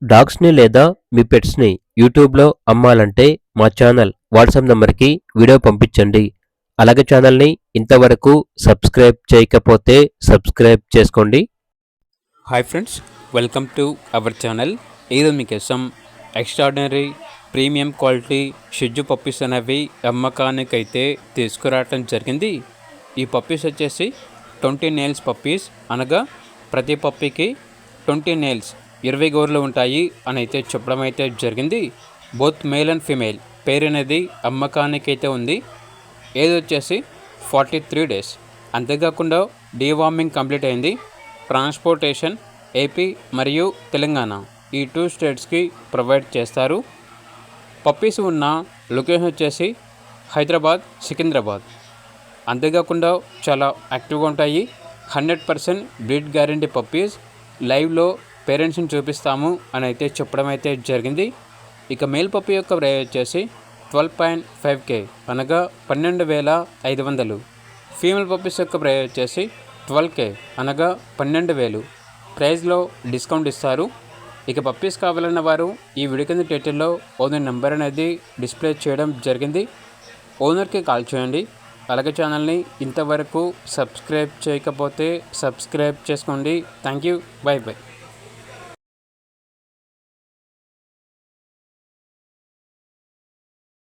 డాగ్స్‌ని లేదా మీ పెట్స్‌ని యూట్యూబ్‌లో అమ్మాలంటే మా ఛానల్ వాట్సాప్ నంబర్‌కి వీడియో పంపించండి. అలాగే ఛానల్‌ని ఇంతవరకు సబ్స్క్రైబ్ చేయకపోతే సబ్స్క్రైబ్ చేసుకోండి. Hi friends, welcome to our channel. ఈరోజు మీకోసం ఎక్స్ట్రాడినరీ ప్రీమియం క్వాలిటీ షిట్జు పప్పీస్ అనేవి అమ్మకానికైతే తీసుకురావటం జరిగింది. ఈ పప్పీస్ వచ్చేసి 20 నెయిల్స్ పప్పీస్, అనగా ప్రతి పప్పీకి 20 నెయిల్స్ 20 గోర్లు ఉంటాయి అని అయితే చెప్పడం అయితే జరిగింది. బోత్ మేల్ అండ్ ఫీమేల్ పేరు అనేది అమ్మకానికైతే ఉంది. ఏది వచ్చేసి 43 డేస్. అంతేకాకుండా డీవార్మింగ్ కంప్లీట్ అయింది. ట్రాన్స్పోర్టేషన్ ఏపీ మరియు తెలంగాణ ఈ 2 స్టేట్స్కి ప్రొవైడ్ చేస్తారు. పప్పీస్ ఉన్న లొకేషన్ వచ్చేసి హైదరాబాద్, సికింద్రాబాద్. అంతేకాకుండా చాలా యాక్టివ్గా ఉంటాయి. 100% బ్రీడ్ గ్యారంటీ పప్పీస్. లైవ్లో పేరెంట్స్ని చూపిస్తాము అని అయితే చెప్పడం అయితే జరిగింది. ఇక మేల్ పప్పీ యొక్క ప్రైస్ వచ్చేసి 12.5K, అనగా 12,500. ఫీమేల్ పప్పీస్ యొక్క ప్రైస్ వచ్చేసి 12K, అనగా 12,000. ప్రైస్లో డిస్కౌంట్ ఇస్తారు. ఇక పప్పీస్ కావాలన్న వారు ఈ వీడియో కింద టైటిల్లో ఓనర్ నెంబర్ అనేది డిస్ప్లే చేయడం జరిగింది. ఓనర్కి కాల్ చేయండి. అలాగే ఛానల్ని ఇంతవరకు సబ్స్క్రైబ్ చేయకపోతే సబ్స్క్రైబ్ చేసుకోండి. Thank you. By by.